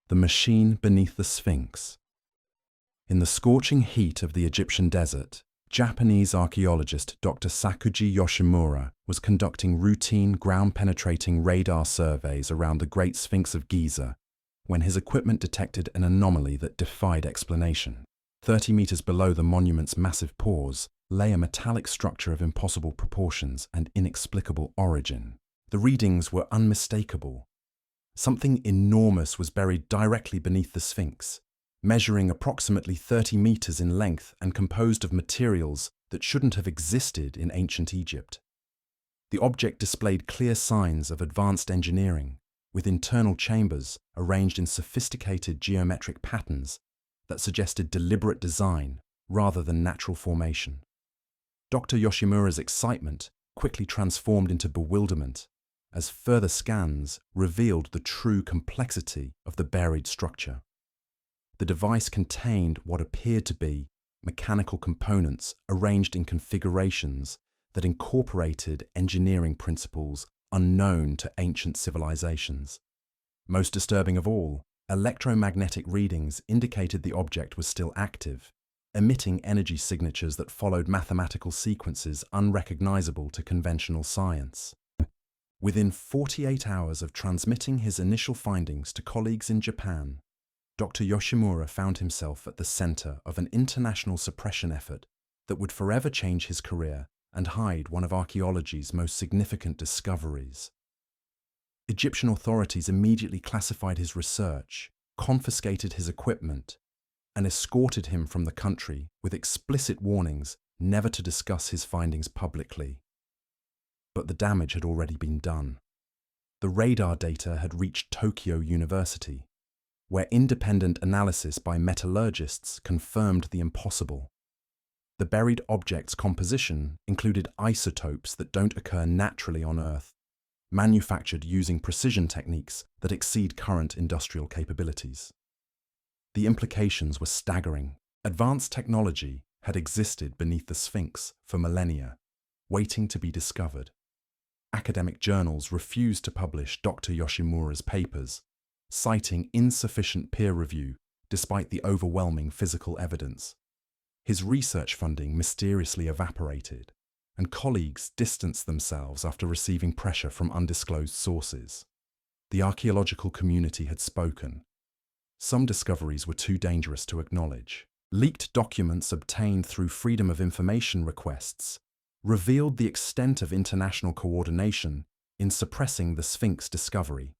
The machine beneath the Sphinx. In the scorching heat of the Egyptian desert, Japanese archaeologist Dr. Sakuji Yoshimura was conducting routine ground-penetrating radar surveys around the Great Sphinx of Giza when his equipment detected an anomaly that defied explanation. 30 meters below the monument's massive pores lay a metallic structure of impossible proportions and inexplicable origin. The readings were unmistakable. Something enormous was buried directly beneath the Sphinx, measuring approximately 30 meters in length and composed of materials that shouldn't have existed in ancient Egypt. The object displayed clear signs of advanced engineering, with internal chambers arranged in sophisticated geometric patterns that suggested deliberate design rather than natural formation. Dr. Yoshimura's excitement quickly transformed into bewilderment as further scans revealed the true complexity of the buried structure. The device contained what appeared to be mechanical components arranged in configurations that incorporated engineering principles unknown to ancient civilizations. Most disturbing of all, electromagnetic readings indicated the object was still active, emitting energy signatures that followed mathematical sequences unrecognizable to conventional science. Within 48 hours of transmitting his initial findings to colleagues in Japan, Dr. Yoshimura found himself at the center of an international suppression effort that would forever change his career and hide one of archaeology's most significant discoveries. Egyptian authorities immediately classified his research, confiscated his equipment, and escorted him from the country with explicit warnings never to discuss his findings publicly. But the damage had already been done. The radar data had reached Tokyo University, where independent analysis by metallurgists confirmed the impossible. The buried object's composition included isotopes that don't occur naturally on Earth, manufactured using precision techniques that exceed current industrial capabilities. The implications were staggering. Advanced technology had existed beneath the Sphinx for millennia, waiting to be discovered. Academic journals refused to publish Dr. Yoshimura's papers, citing insufficient peer review despite the overwhelming physical evidence. His research funding mysteriously evaporated, and colleagues distanced themselves after receiving pressure from undisclosed sources. The archaeological community had spoken. Some discoveries were too dangerous to acknowledge. Leaked documents obtained through Freedom of Information requests revealed the extent of international coordination in suppressing the Sphinx discovery.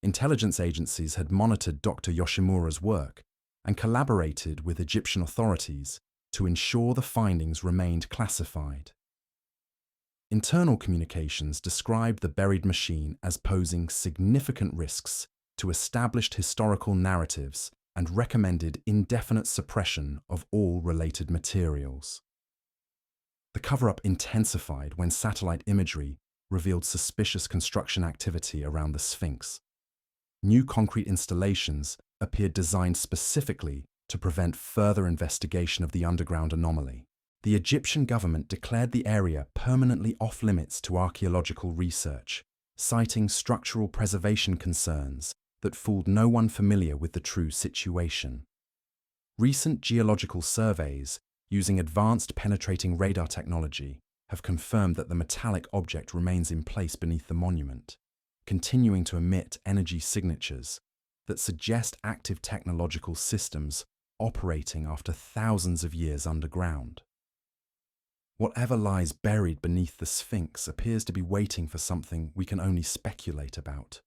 Intelligence agencies had monitored Dr. Yoshimura's work and collaborated with Egyptian authorities to ensure the findings remained classified. Internal communications described the buried machine as posing significant risks to established historical narratives and recommended indefinite suppression of all related materials. The cover-up intensified when satellite imagery revealed suspicious construction activity around the Sphinx. New concrete installations appeared designed specifically to prevent further investigation of the underground anomaly. The Egyptian government declared the area permanently off-limits to archaeological research, citing structural preservation concerns that fooled no one familiar with the true situation. Recent geological surveys using advanced penetrating radar technology have confirmed that the metallic object remains in place beneath the monument, continuing to emit energy signatures that suggest active technological systems operating after thousands of years underground. Whatever lies buried beneath the Sphinx appears to be waiting for something we can only speculate about: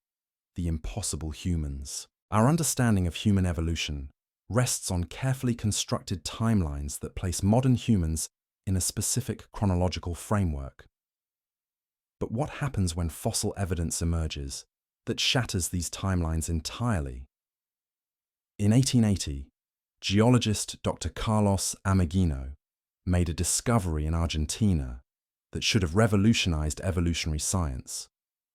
the impossible humans. Our understanding of human evolution rests on carefully constructed timelines that place modern humans in a specific chronological framework. But what happens when fossil evidence emerges that shatters these timelines entirely? In 1880, geologist Dr. Carlos Ameghino made a discovery in Argentina that should have revolutionized evolutionary science,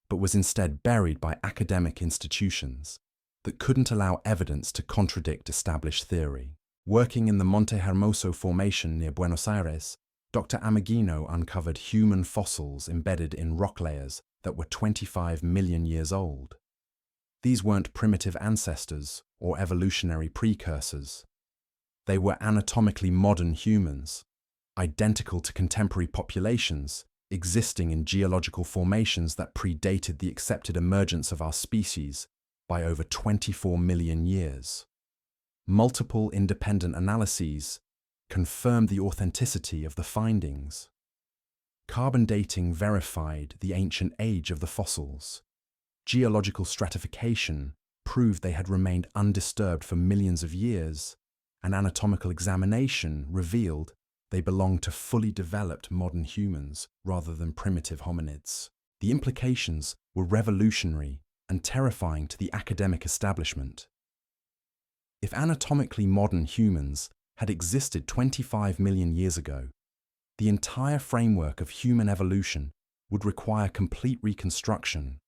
but was instead buried by academic institutions that couldn't allow evidence to contradict established theory. Working in the Monte Hermoso Formation near Buenos Aires, Dr. Ameghino uncovered human fossils embedded in rock layers that were 25 million years old. These weren't primitive ancestors or evolutionary precursors. They were anatomically modern humans, identical to contemporary populations, existing in geological formations that predated the accepted emergence of our species by over 24 million years. Multiple independent analyses confirmed the authenticity of the findings. Carbon dating verified the ancient age of the fossils. Geological stratification proved they had remained undisturbed for millions of years, and anatomical examination revealed they belonged to fully developed modern humans rather than primitive hominids. The implications were revolutionary and terrifying to the academic establishment. If anatomically modern humans had existed 25 million years ago, the entire framework of human evolution would require complete reconstruction.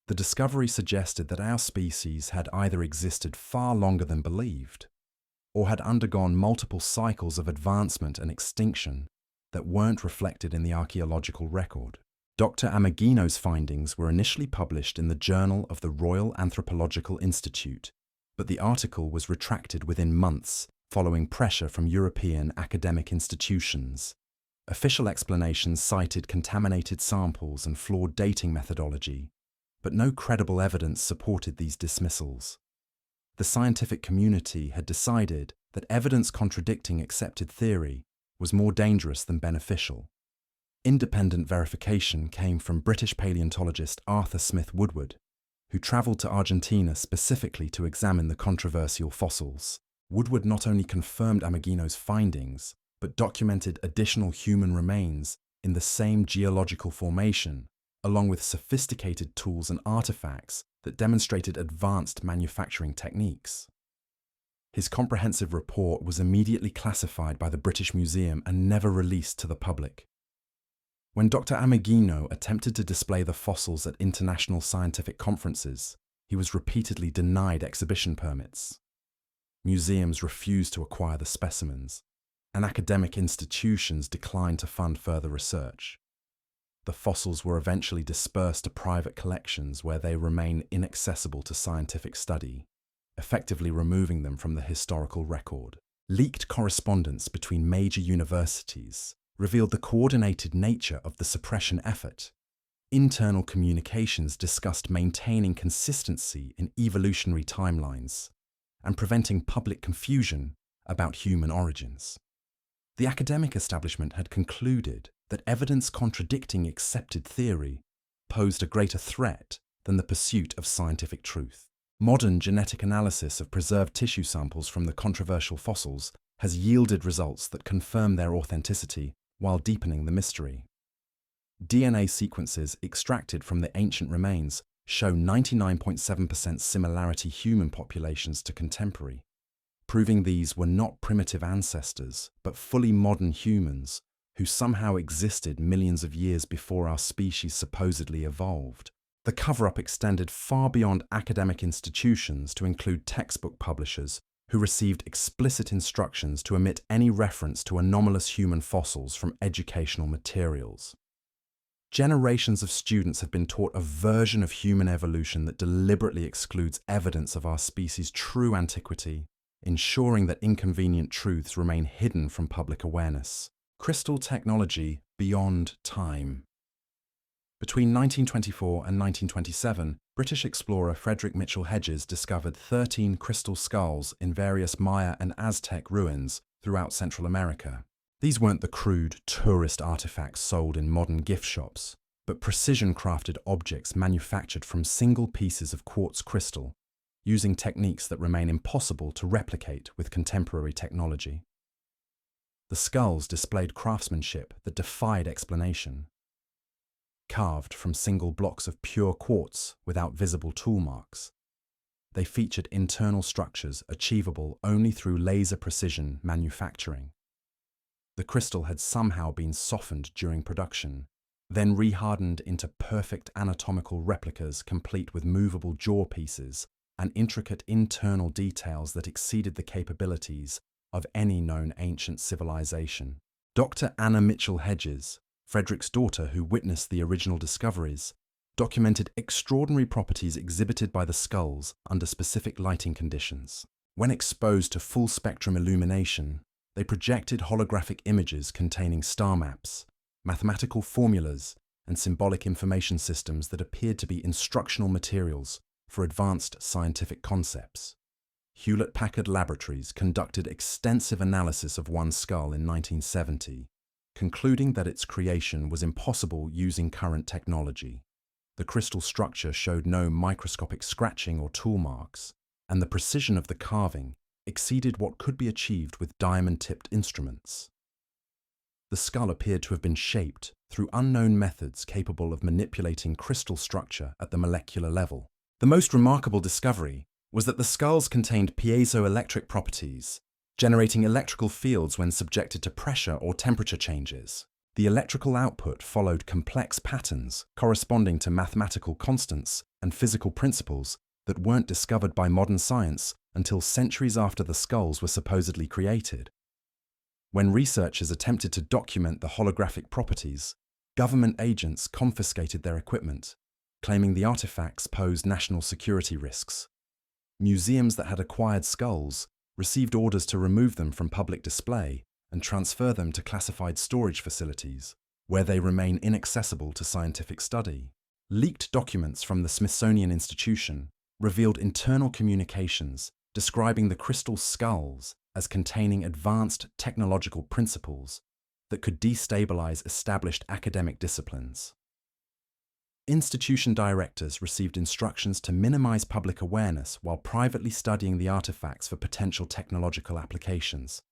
The discovery suggested that our species had either existed far longer than believed, or had undergone multiple cycles of advancement and extinction that weren't reflected in the archaeological record. Dr. Ameghino's findings were initially published in the Journal of the Royal Anthropological Institute, but the article was retracted within months following pressure from European academic institutions. Official explanations cited contaminated samples and flawed dating methodology, but no credible evidence supported these dismissals. The scientific community had decided that evidence contradicting accepted theory was more dangerous than beneficial. Independent verification came from British paleontologist Arthur Smith Woodward, who travelled to Argentina specifically to examine the controversial fossils. Woodward not only confirmed Ameghino's findings, but documented additional human remains in the same geological formation, along with sophisticated tools and artifacts that demonstrated advanced manufacturing techniques. His comprehensive report was immediately classified by the British Museum and never released to the public. When Dr. Ameghino attempted to display the fossils at international scientific conferences, he was repeatedly denied exhibition permits. Museums refused to acquire the specimens, and academic institutions declined to fund further research. The fossils were eventually dispersed to private collections where they remain inaccessible to scientific study, effectively removing them from the historical record. Leaked correspondence between major universities revealed the coordinated nature of the suppression effort. Internal communications discussed maintaining consistency in evolutionary timelines and preventing public confusion about human origins. The academic establishment had concluded that evidence contradicting accepted theory posed a greater threat than the pursuit of scientific truth. Modern genetic analysis of preserved tissue samples from the controversial fossils has yielded results that confirm their authenticity while deepening the mystery. DNA sequences extracted from the ancient remains show 99.7% similarity human populations to contemporary, proving these were not primitive ancestors, but fully modern humans who somehow existed millions of years before our species supposedly evolved. The cover-up extended far beyond academic institutions to include textbook publishers who received explicit instructions to omit any reference to anomalous human fossils from educational materials. Generations of students have been taught a version of human evolution that deliberately excludes evidence of our species' true antiquity, ensuring that inconvenient truths remain hidden from public awareness. Crystal technology beyond time. Between 1924 and 1927, British explorer Frederick Mitchell Hedges discovered 13 crystal skulls in various Maya and Aztec ruins throughout Central America. These weren't the crude, tourist artifacts sold in modern gift shops, but precision-crafted objects manufactured from single pieces of quartz crystal, using techniques that remain impossible to replicate with contemporary technology. The skulls displayed craftsmanship that defied explanation. Carved from single blocks of pure quartz without visible tool marks, they featured internal structures achievable only through laser precision manufacturing. The crystal had somehow been softened during production, then rehardened into perfect anatomical replicas complete with movable jaw pieces and intricate internal details that exceeded the capabilities of any known ancient civilization. Dr. Anna Mitchell Hedges, Frederick's daughter who witnessed the original discoveries, documented extraordinary properties exhibited by the skulls under specific lighting conditions. When exposed to full-spectrum illumination, they projected holographic images containing star maps, mathematical formulas, and symbolic information systems that appeared to be instructional materials for advanced scientific concepts. Hewlett-Packard Laboratories conducted extensive analysis of one skull in 1970, concluding that its creation was impossible using current technology. The crystal structure showed no microscopic scratching or tool marks, and the precision of the carving exceeded what could be achieved with diamond-tipped instruments. The skull appeared to have been shaped through unknown methods capable of manipulating crystal structure at the molecular level. The most remarkable discovery was that the skulls contained piezoelectric properties, generating electrical fields when subjected to pressure or temperature changes. The electrical output followed complex patterns corresponding to mathematical constants and physical principles that weren't discovered by modern science until centuries after the skulls were supposedly created. When researchers attempted to document the holographic properties, government agents confiscated their equipment, claiming the artifacts posed national security risks. Museums that had acquired skulls received orders to remove them from public display and transfer them to classified storage facilities, where they remain inaccessible to scientific study. Leaked documents from the Smithsonian Institution revealed internal communications describing the crystal skulls as containing advanced technological principles that could destabilize established academic disciplines. Institution directors received instructions to minimize public awareness while privately studying the artifacts for potential technological applications.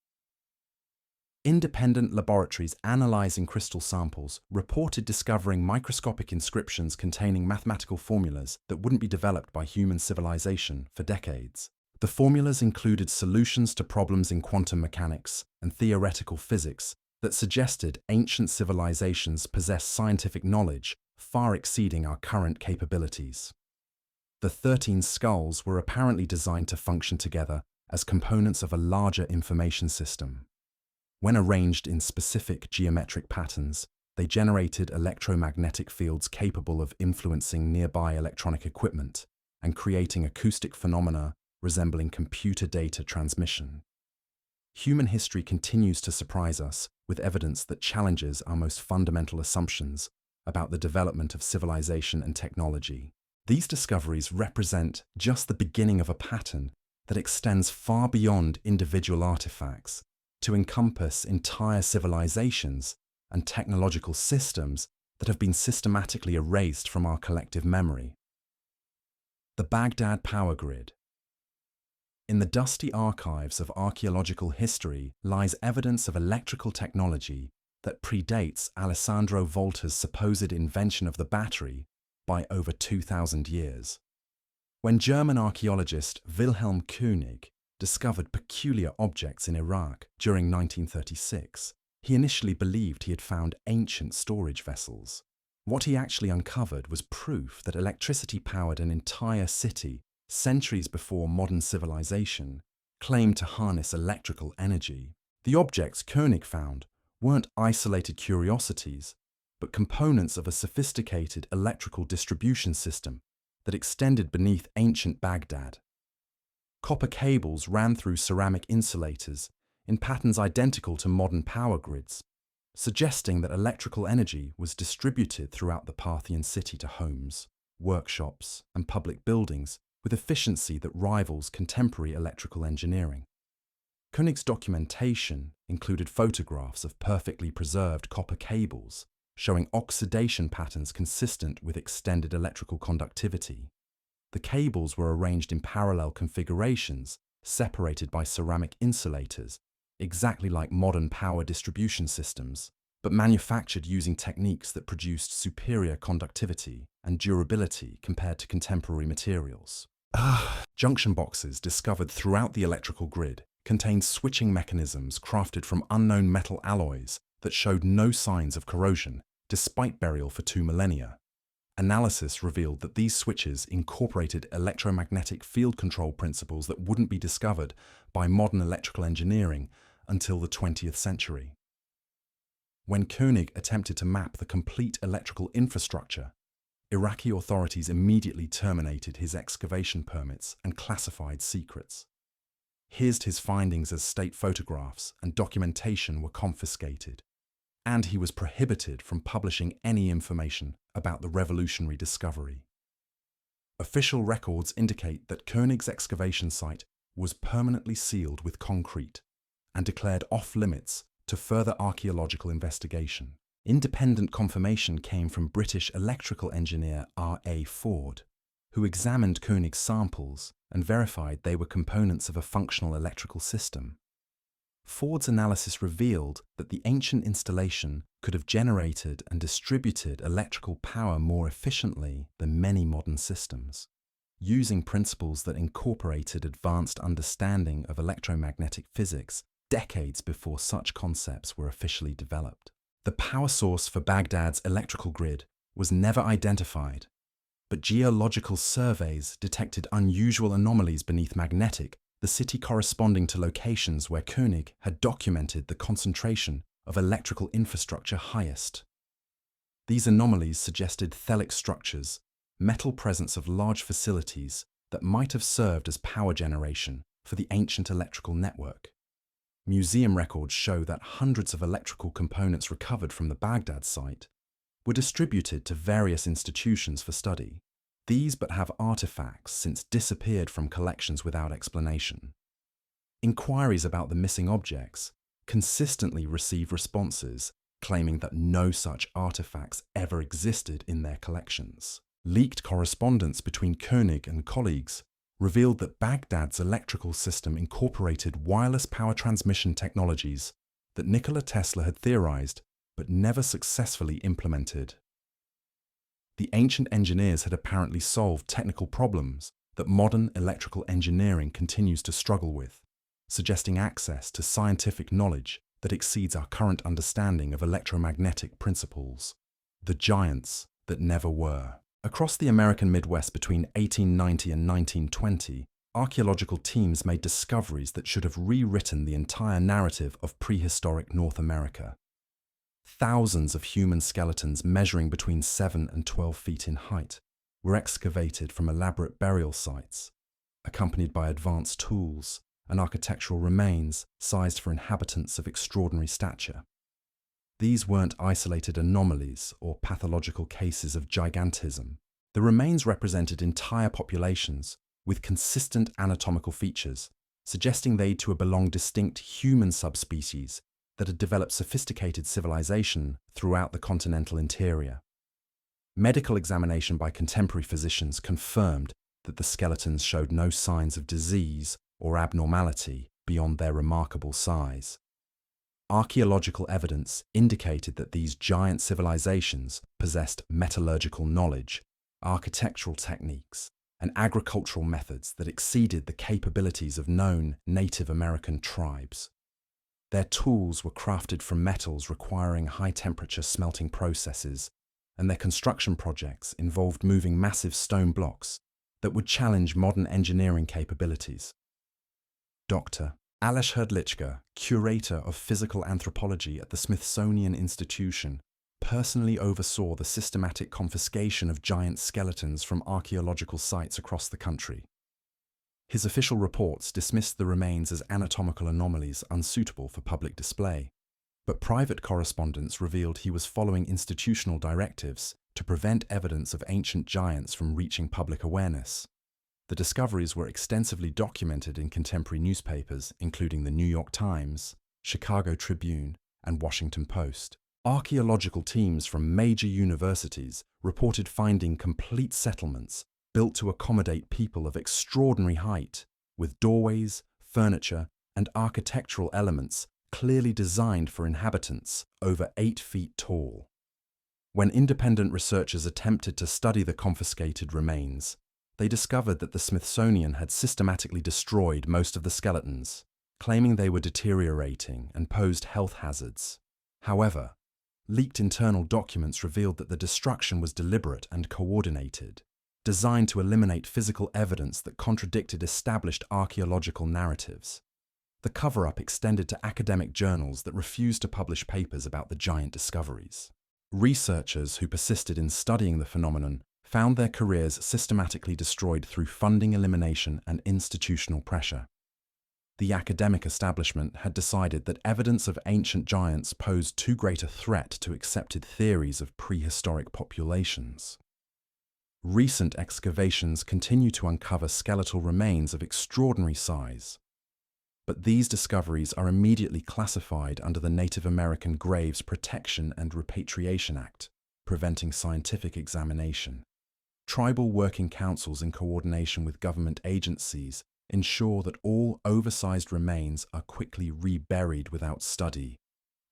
Independent laboratories analyzing crystal samples reported discovering microscopic inscriptions containing mathematical formulas that wouldn't be developed by human civilization for decades. The formulas included solutions to problems in quantum mechanics and theoretical physics that suggested ancient civilizations possessed scientific knowledge far exceeding our current capabilities. The 13 skulls were apparently designed to function together as components of a larger information system. When arranged in specific geometric patterns, they generated electromagnetic fields capable of influencing nearby electronic equipment and creating acoustic phenomena resembling computer data transmission. Human history continues to surprise us with evidence that challenges our most fundamental assumptions about the development of civilization and technology. These discoveries represent just the beginning of a pattern that extends far beyond individual artifacts to encompass entire civilizations and technological systems that have been systematically erased from our collective memory. The Baghdad power grid. In the dusty archives of archaeological history lies evidence of electrical technology that predates Alessandro Volta's supposed invention of the battery by over 2,000 years. When German archaeologist Wilhelm König discovered peculiar objects in Iraq during 1936, he initially believed he had found ancient storage vessels. What he actually uncovered was proof that electricity powered an entire city centuries before modern civilization claimed to harness electrical energy. The objects König found weren't isolated curiosities, but components of a sophisticated electrical distribution system that extended beneath ancient Baghdad. Copper cables ran through ceramic insulators in patterns identical to modern power grids, suggesting that electrical energy was distributed throughout the Parthian city to homes, workshops, and public buildings with efficiency that rivals contemporary electrical engineering. König's documentation included photographs of perfectly preserved copper cables, showing oxidation patterns consistent with extended electrical conductivity. The cables were arranged in parallel configurations, separated by ceramic insulators, exactly like modern power distribution systems, but manufactured using techniques that produced superior conductivity and durability compared to contemporary materials. Junction boxes discovered throughout the electrical grid contained switching mechanisms crafted from unknown metal alloys that showed no signs of corrosion, despite burial for 2 millennia. Analysis revealed that these switches incorporated electromagnetic field control principles that wouldn't be discovered by modern electrical engineering until the 20th century. When König attempted to map the complete electrical infrastructure, Iraqi authorities immediately terminated his excavation permits and classified secrets. His findings as state photographs and documentation were confiscated, and he was prohibited from publishing any information about the revolutionary discovery. Official records indicate that Koenig's excavation site was permanently sealed with concrete and declared off-limits to further archaeological investigation. Independent confirmation came from British electrical engineer R.A. Ford, who examined Koenig's samples and verified they were components of a functional electrical system. Ford's analysis revealed that the ancient installation could have generated and distributed electrical power more efficiently than many modern systems, using principles that incorporated advanced understanding of electromagnetic physics decades before such concepts were officially developed. The power source for Baghdad's electrical grid was never identified, but geological surveys detected unusual anomalies beneath magnetic, the city corresponding to locations where Koenig had documented the concentration of electrical infrastructure highest. These anomalies suggested thellic structures, metal presence of large facilities that might have served as power generation for the ancient electrical network. Museum records show that hundreds of electrical components recovered from the Baghdad site were distributed to various institutions for study. These but have artifacts since disappeared from collections without explanation. Inquiries about the missing objects consistently receive responses claiming that no such artifacts ever existed in their collections. Leaked correspondence between Koenig and colleagues revealed that Baghdad's electrical system incorporated wireless power transmission technologies that Nikola Tesla had theorized but never successfully implemented. The ancient engineers had apparently solved technical problems that modern electrical engineering continues to struggle with, suggesting access to scientific knowledge that exceeds our current understanding of electromagnetic principles. The giants that never were. Across the American Midwest between 1890 and 1920, archaeological teams made discoveries that should have rewritten the entire narrative of prehistoric North America. Thousands of human skeletons measuring between 7 and 12 feet in height were excavated from elaborate burial sites, accompanied by advanced tools and architectural remains sized for inhabitants of extraordinary stature. These weren't isolated anomalies or pathological cases of gigantism. The remains represented entire populations with consistent anatomical features, suggesting they to belong distinct human subspecies that had developed sophisticated civilization throughout the continental interior. Medical examination by contemporary physicians confirmed that the skeletons showed no signs of disease or abnormality beyond their remarkable size. Archaeological evidence indicated that these giant civilizations possessed metallurgical knowledge, architectural techniques, and agricultural methods that exceeded the capabilities of known Native American tribes. Their tools were crafted from metals requiring high-temperature smelting processes, and their construction projects involved moving massive stone blocks that would challenge modern engineering capabilities. Dr. Aleš Hrdlička, curator of physical anthropology at the Smithsonian Institution, personally oversaw the systematic confiscation of giant skeletons from archaeological sites across the country. His official reports dismissed the remains as anatomical anomalies unsuitable for public display, but private correspondence revealed he was following institutional directives to prevent evidence of ancient giants from reaching public awareness. The discoveries were extensively documented in contemporary newspapers, including the New York Times, Chicago Tribune, and Washington Post. Archaeological teams from major universities reported finding complete settlements built to accommodate people of extraordinary height, with doorways, furniture, and architectural elements clearly designed for inhabitants over 8 feet tall. When independent researchers attempted to study the confiscated remains, they discovered that the Smithsonian had systematically destroyed most of the skeletons, claiming they were deteriorating and posed health hazards. However, leaked internal documents revealed that the destruction was deliberate and coordinated, designed to eliminate physical evidence that contradicted established archaeological narratives. The cover-up extended to academic journals that refused to publish papers about the giant discoveries. Researchers who persisted in studying the phenomenon found their careers systematically destroyed through funding elimination and institutional pressure. The academic establishment had decided that evidence of ancient giants posed too great a threat to accepted theories of prehistoric populations. Recent excavations continue to uncover skeletal remains of extraordinary size, but these discoveries are immediately classified under the Native American Graves Protection and Repatriation Act, preventing scientific examination. Tribal working councils, in coordination with government agencies, ensure that all oversized remains are quickly reburied without study,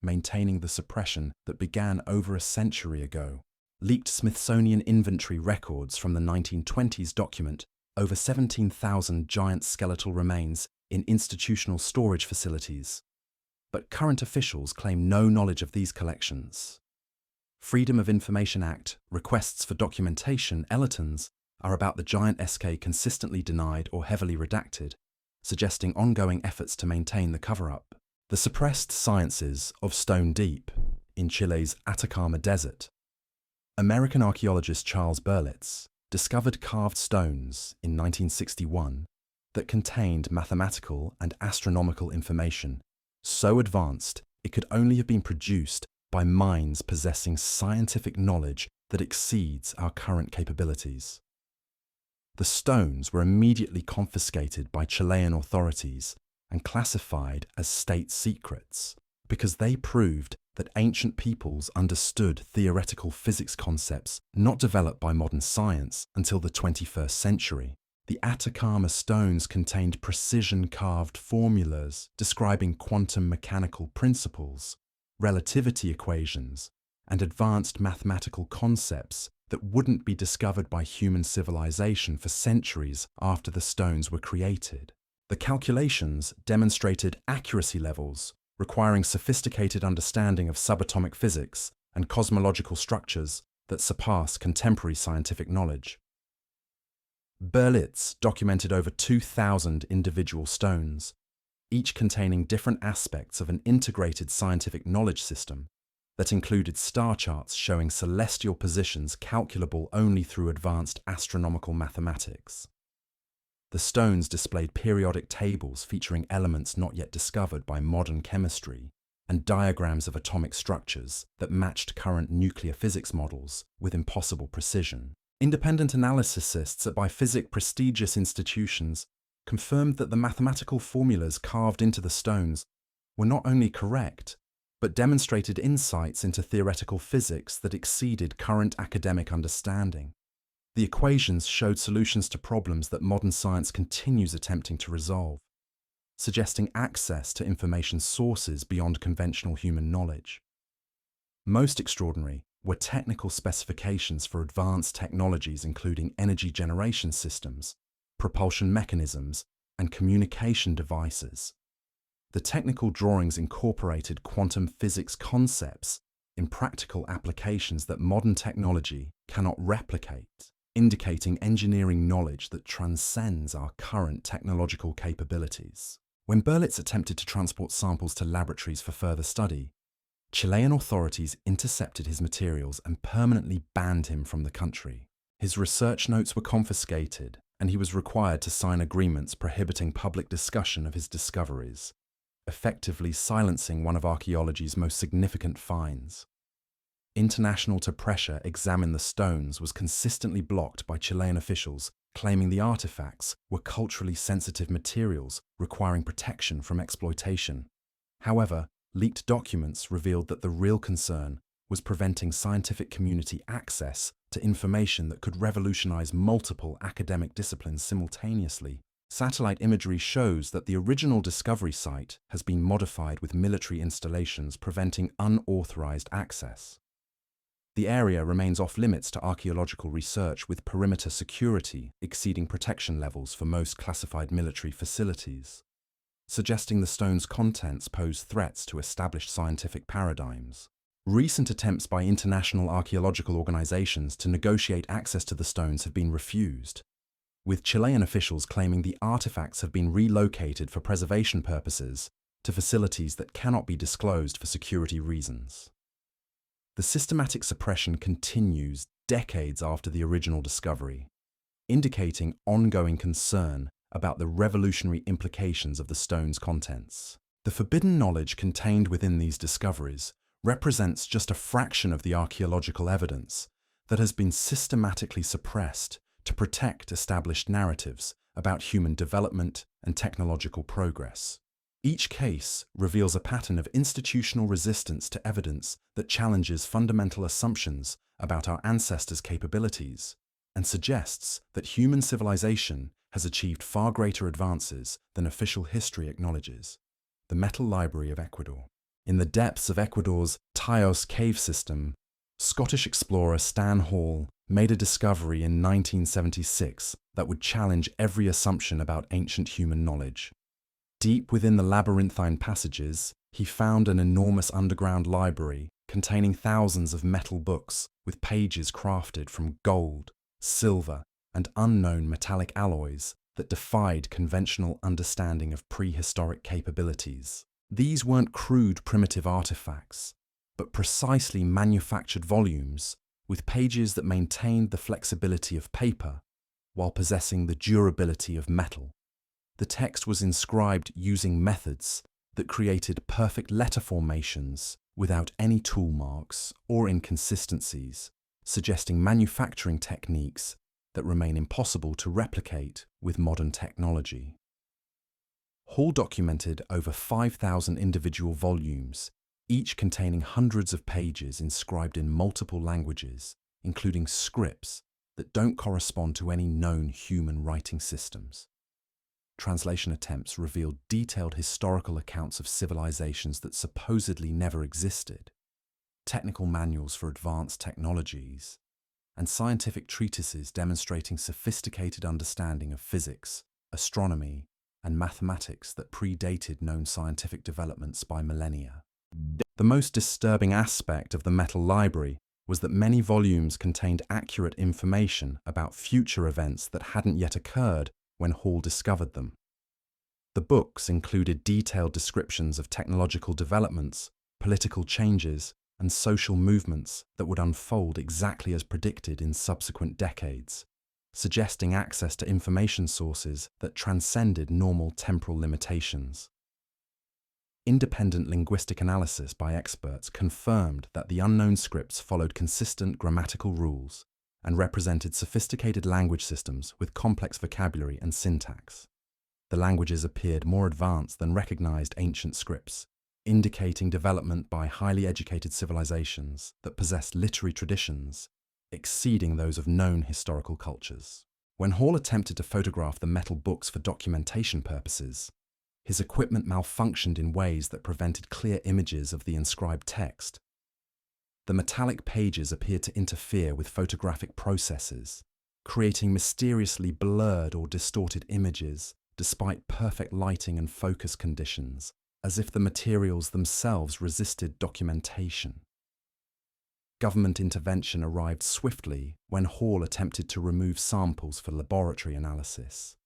maintaining the suppression that began over a century ago. Leaked Smithsonian inventory records from the 1920s document over 17,000 giant skeletal remains in institutional storage facilities, but current officials claim no knowledge of these collections. Freedom of Information Act requests for documentation elitons are about the giant SK consistently denied or heavily redacted, suggesting ongoing efforts to maintain the cover-up. The suppressed sciences of Stone Deep in Chile's Atacama Desert. American archaeologist Charles Berlitz discovered carved stones in 1961 that contained mathematical and astronomical information so advanced it could only have been produced by minds possessing scientific knowledge that exceeds our current capabilities. The stones were immediately confiscated by Chilean authorities and classified as state secrets because they proved that ancient peoples understood theoretical physics concepts not developed by modern science until the 21st century. The Atacama stones contained precision-carved formulas describing quantum mechanical principles, relativity equations, and advanced mathematical concepts that wouldn't be discovered by human civilization for centuries after the stones were created. The calculations demonstrated accuracy levels requiring sophisticated understanding of subatomic physics and cosmological structures that surpass contemporary scientific knowledge. Berlitz documented over 2,000 individual stones, each containing different aspects of an integrated scientific knowledge system that included star charts showing celestial positions calculable only through advanced astronomical mathematics. The stones displayed periodic tables featuring elements not yet discovered by modern chemistry and diagrams of atomic structures that matched current nuclear physics models with impossible precision. Independent analysists at by prestigious institutions confirmed that the mathematical formulas carved into the stones were not only correct, but demonstrated insights into theoretical physics that exceeded current academic understanding. The equations showed solutions to problems that modern science continues attempting to resolve, suggesting access to information sources beyond conventional human knowledge. Most extraordinary were technical specifications for advanced technologies including energy generation systems, propulsion mechanisms, and communication devices. The technical drawings incorporated quantum physics concepts in practical applications that modern technology cannot replicate, indicating engineering knowledge that transcends our current technological capabilities. When Berlitz attempted to transport samples to laboratories for further study, Chilean authorities intercepted his materials and permanently banned him from the country. His research notes were confiscated, and he was required to sign agreements prohibiting public discussion of his discoveries, effectively silencing one of archaeology's most significant finds. International pressure to examine the stones was consistently blocked by Chilean officials, claiming the artifacts were culturally sensitive materials requiring protection from exploitation. However, leaked documents revealed that the real concern was preventing scientific community access to information that could revolutionize multiple academic disciplines simultaneously. Satellite imagery shows that the original discovery site has been modified with military installations preventing unauthorized access. The area remains off-limits to archaeological research with perimeter security exceeding protection levels for most classified military facilities, suggesting the stone's contents pose threats to established scientific paradigms. Recent attempts by international archaeological organizations to negotiate access to the stones have been refused, with Chilean officials claiming the artifacts have been relocated for preservation purposes to facilities that cannot be disclosed for security reasons. The systematic suppression continues decades after the original discovery, indicating ongoing concern about the revolutionary implications of the stone's contents. The forbidden knowledge contained within these discoveries represents just a fraction of the archaeological evidence that has been systematically suppressed to protect established narratives about human development and technological progress. Each case reveals a pattern of institutional resistance to evidence that challenges fundamental assumptions about our ancestors' capabilities and suggests that human civilization has achieved far greater advances than official history acknowledges. The Metal Library of Ecuador. In the depths of Ecuador's Taos cave system, Scottish explorer Stan Hall made a discovery in 1976 that would challenge every assumption about ancient human knowledge. Deep within the labyrinthine passages, he found an enormous underground library containing thousands of metal books with pages crafted from gold, silver, and unknown metallic alloys that defied conventional understanding of prehistoric capabilities. These weren't crude primitive artifacts, but precisely manufactured volumes with pages that maintained the flexibility of paper while possessing the durability of metal. The text was inscribed using methods that created perfect letter formations without any tool marks or inconsistencies, suggesting manufacturing techniques that remain impossible to replicate with modern technology. Hall documented over 5,000 individual volumes, each containing hundreds of pages inscribed in multiple languages, including scripts that don't correspond to any known human writing systems. Translation attempts revealed detailed historical accounts of civilizations that supposedly never existed, technical manuals for advanced technologies, and scientific treatises demonstrating sophisticated understanding of physics, astronomy, and mathematics that predated known scientific developments by millennia. The most disturbing aspect of the Metal Library was that many volumes contained accurate information about future events that hadn't yet occurred when Hall discovered them. The books included detailed descriptions of technological developments, political changes, and social movements that would unfold exactly as predicted in subsequent decades, suggesting access to information sources that transcended normal temporal limitations. Independent linguistic analysis by experts confirmed that the unknown scripts followed consistent grammatical rules and represented sophisticated language systems with complex vocabulary and syntax. The languages appeared more advanced than recognized ancient scripts, indicating development by highly educated civilizations that possessed literary traditions exceeding those of known historical cultures. When Hall attempted to photograph the metal books for documentation purposes, his equipment malfunctioned in ways that prevented clear images of the inscribed text. The metallic pages appeared to interfere with photographic processes, creating mysteriously blurred or distorted images despite perfect lighting and focus conditions, as if the materials themselves resisted documentation. Government intervention arrived swiftly when Hall attempted to remove samples for laboratory analysis.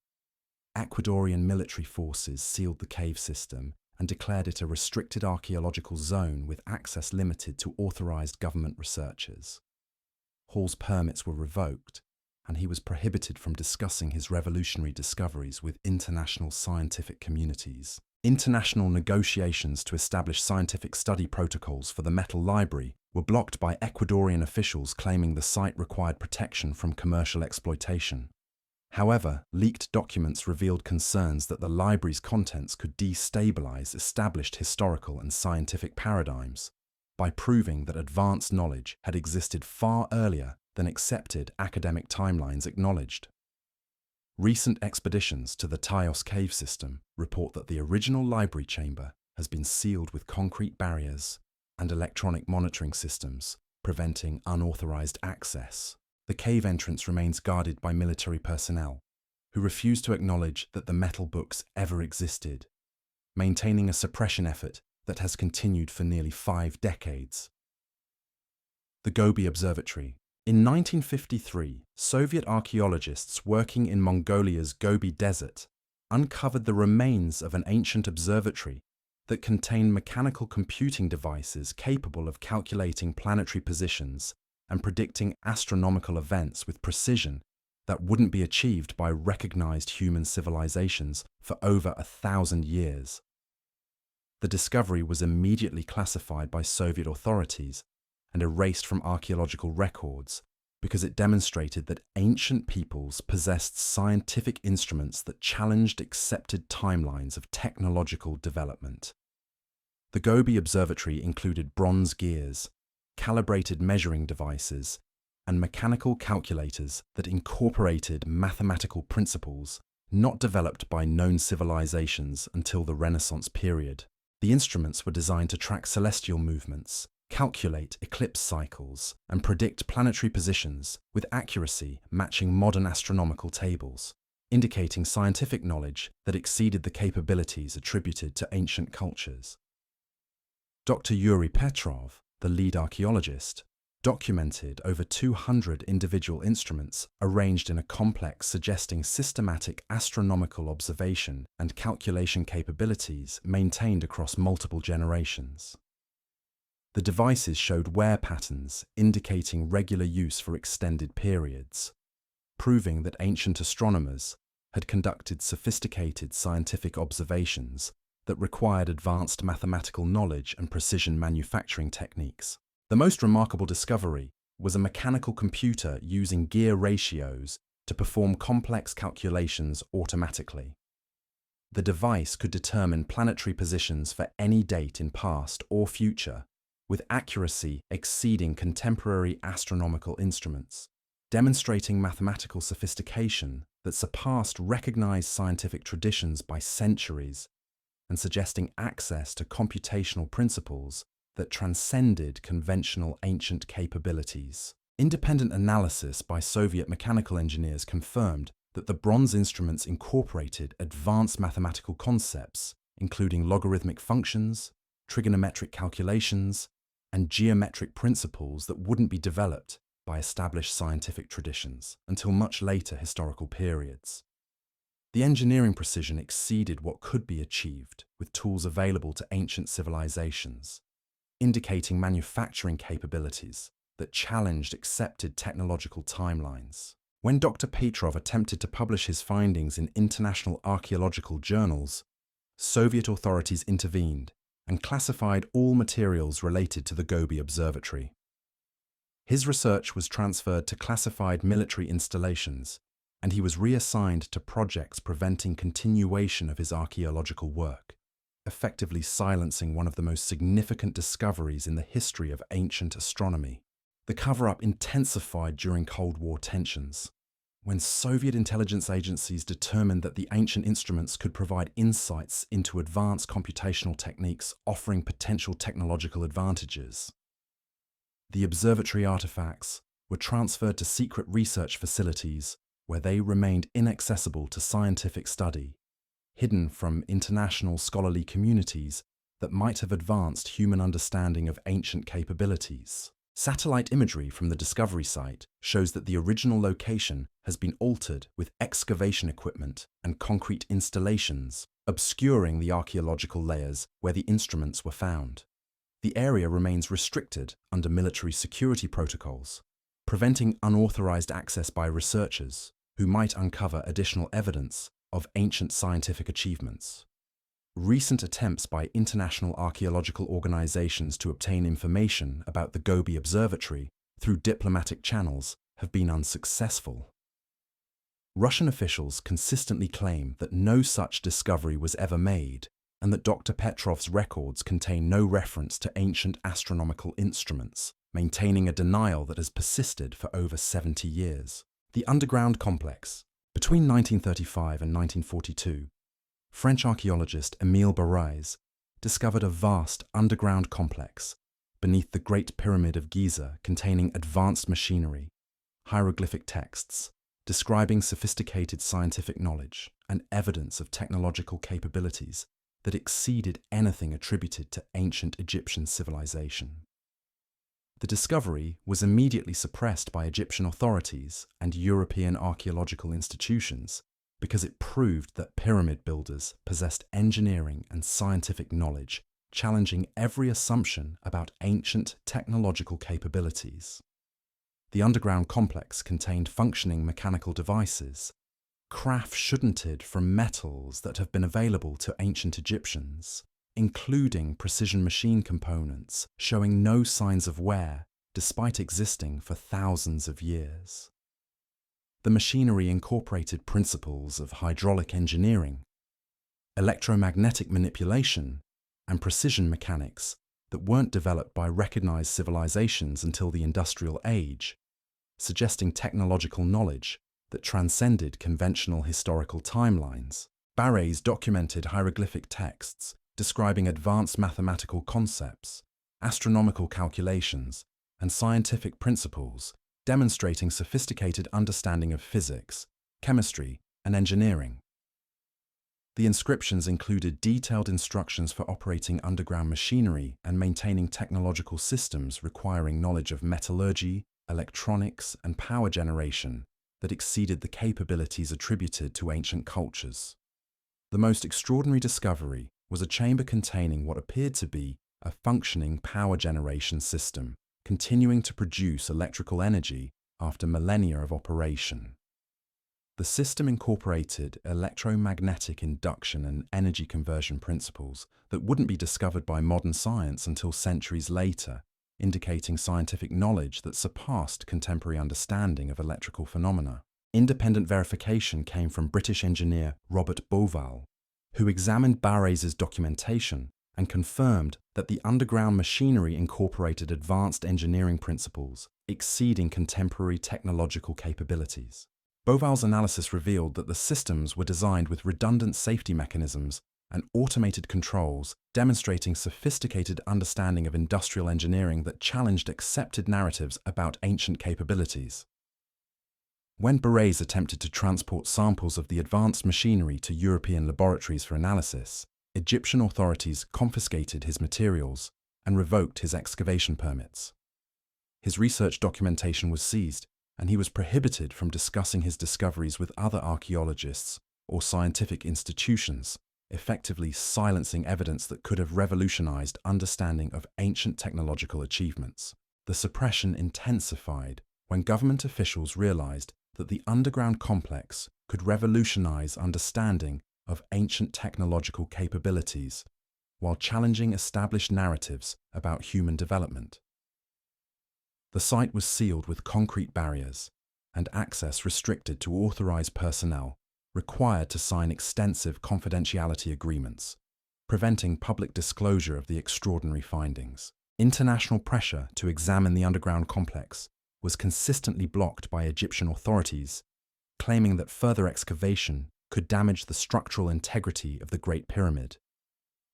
Ecuadorian military forces sealed the cave system and declared it a restricted archaeological zone with access limited to authorized government researchers. Hall's permits were revoked, and he was prohibited from discussing his revolutionary discoveries with international scientific communities. International negotiations to establish scientific study protocols for the Metal Library were blocked by Ecuadorian officials claiming the site required protection from commercial exploitation. However, leaked documents revealed concerns that the library's contents could destabilize established historical and scientific paradigms by proving that advanced knowledge had existed far earlier than accepted academic timelines acknowledged. Recent expeditions to the Taos cave system report that the original library chamber has been sealed with concrete barriers and electronic monitoring systems, preventing unauthorized access. The cave entrance remains guarded by military personnel, who refuse to acknowledge that the metal books ever existed, maintaining a suppression effort that has continued for nearly 5 decades. The Gobi Observatory. In 1953, Soviet archaeologists working in Mongolia's Gobi Desert uncovered the remains of an ancient observatory that contained mechanical computing devices capable of calculating planetary positions and predicting astronomical events with precision that wouldn't be achieved by recognized human civilizations for over 1,000 years. The discovery was immediately classified by Soviet authorities and erased from archaeological records because it demonstrated that ancient peoples possessed scientific instruments that challenged accepted timelines of technological development. The Gobi Observatory included bronze gears, calibrated measuring devices, and mechanical calculators that incorporated mathematical principles not developed by known civilizations until the Renaissance period. The instruments were designed to track celestial movements, calculate eclipse cycles, and predict planetary positions with accuracy matching modern astronomical tables, indicating scientific knowledge that exceeded the capabilities attributed to ancient cultures. Dr. Yuri Petrov, the lead archaeologist, documented over 200 individual instruments arranged in a complex suggesting systematic astronomical observation and calculation capabilities maintained across multiple generations. The devices showed wear patterns indicating regular use for extended periods, proving that ancient astronomers had conducted sophisticated scientific observations that required advanced mathematical knowledge and precision manufacturing techniques. The most remarkable discovery was a mechanical computer using gear ratios to perform complex calculations automatically. The device could determine planetary positions for any date in past or future, with accuracy exceeding contemporary astronomical instruments, demonstrating mathematical sophistication that surpassed recognized scientific traditions by centuries and suggesting access to computational principles that transcended conventional ancient capabilities. Independent analysis by Soviet mechanical engineers confirmed that the bronze instruments incorporated advanced mathematical concepts, including logarithmic functions, trigonometric calculations, and geometric principles that wouldn't be developed by established scientific traditions until much later historical periods. The engineering precision exceeded what could be achieved with tools available to ancient civilizations, indicating manufacturing capabilities that challenged accepted technological timelines. When Dr. Petrov attempted to publish his findings in international archaeological journals, Soviet authorities intervened and classified all materials related to the Gobi Observatory. His research was transferred to classified military installations, and he was reassigned to projects preventing continuation of his archaeological work, effectively silencing one of the most significant discoveries in the history of ancient astronomy. The cover-up intensified during Cold War tensions, when Soviet intelligence agencies determined that the ancient instruments could provide insights into advanced computational techniques offering potential technological advantages. The observatory artifacts were transferred to secret research facilities where they remained inaccessible to scientific study, hidden from international scholarly communities that might have advanced human understanding of ancient capabilities. Satellite imagery from the discovery site shows that the original location has been altered with excavation equipment and concrete installations, obscuring the archaeological layers where the instruments were found. The area remains restricted under military security protocols, preventing unauthorized access by researchers who might uncover additional evidence of ancient scientific achievements. Recent attempts by international archaeological organizations to obtain information about the Gobi Observatory through diplomatic channels have been unsuccessful. Russian officials consistently claim that no such discovery was ever made and that Dr. Petrov's records contain no reference to ancient astronomical instruments, maintaining a denial that has persisted for over 70 years. The underground complex. Between 1935 and 1942, French archaeologist Émile Barrès discovered a vast underground complex beneath the Great Pyramid of Giza containing advanced machinery, hieroglyphic texts, describing sophisticated scientific knowledge and evidence of technological capabilities that exceeded anything attributed to ancient Egyptian civilization. The discovery was immediately suppressed by Egyptian authorities and European archaeological institutions because it proved that pyramid builders possessed engineering and scientific knowledge, challenging every assumption about ancient technological capabilities. The underground complex contained functioning mechanical devices, craft shunted from metals that have been available to ancient Egyptians, including precision machine components showing no signs of wear despite existing for thousands of years. The machinery incorporated principles of hydraulic engineering, electromagnetic manipulation, and precision mechanics that weren't developed by recognized civilizations until the Industrial Age, suggesting technological knowledge that transcended conventional historical timelines. Barres documented hieroglyphic texts describing advanced mathematical concepts, astronomical calculations, and scientific principles, demonstrating sophisticated understanding of physics, chemistry, and engineering. The inscriptions included detailed instructions for operating underground machinery and maintaining technological systems requiring knowledge of metallurgy, electronics, and power generation that exceeded the capabilities attributed to ancient cultures. The most extraordinary discovery was a chamber containing what appeared to be a functioning power generation system, continuing to produce electrical energy after millennia of operation. The system incorporated electromagnetic induction and energy conversion principles that wouldn't be discovered by modern science until centuries later, indicating scientific knowledge that surpassed contemporary understanding of electrical phenomena. Independent verification came from British engineer Robert Bauval, who examined Barres's documentation and confirmed that the underground machinery incorporated advanced engineering principles exceeding contemporary technological capabilities. Bauval's analysis revealed that the systems were designed with redundant safety mechanisms and automated controls, demonstrating sophisticated understanding of industrial engineering that challenged accepted narratives about ancient capabilities. When Barres attempted to transport samples of the advanced machinery to European laboratories for analysis, Egyptian authorities confiscated his materials and revoked his excavation permits. His research documentation was seized, and he was prohibited from discussing his discoveries with other archaeologists or scientific institutions, effectively silencing evidence that could have revolutionized understanding of ancient technological achievements. The suppression intensified when government officials realized that the underground complex could revolutionize understanding of ancient technological capabilities while challenging established narratives about human development. The site was sealed with concrete barriers and access restricted to authorized personnel required to sign extensive confidentiality agreements, preventing public disclosure of the extraordinary findings. International pressure to examine the underground complex was consistently blocked by Egyptian authorities, claiming that further excavation could damage the structural integrity of the Great Pyramid.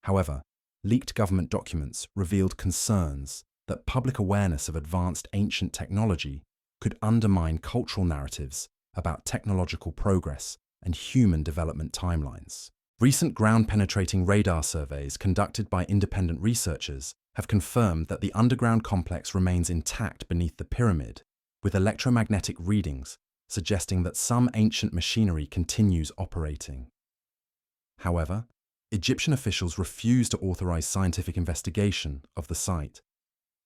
However, leaked government documents revealed concerns that public awareness of advanced ancient technology could undermine cultural narratives about technological progress and human development timelines. Recent ground-penetrating radar surveys conducted by independent researchers have confirmed that the underground complex remains intact beneath the pyramid, with electromagnetic readings suggesting that some ancient machinery continues operating. However, Egyptian officials refuse to authorize scientific investigation of the site,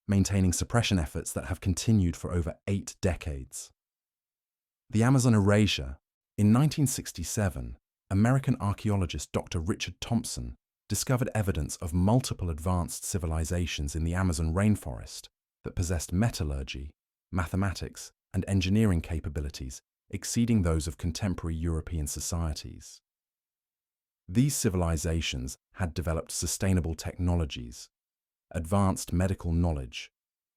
maintaining suppression efforts that have continued for over 8 decades. The Amazon erasure. In 1967, American archaeologist Dr. Richard Thompson discovered evidence of multiple advanced civilizations in the Amazon rainforest that possessed metallurgy, mathematics, and engineering capabilities exceeding those of contemporary European societies. These civilizations had developed sustainable technologies, advanced medical knowledge,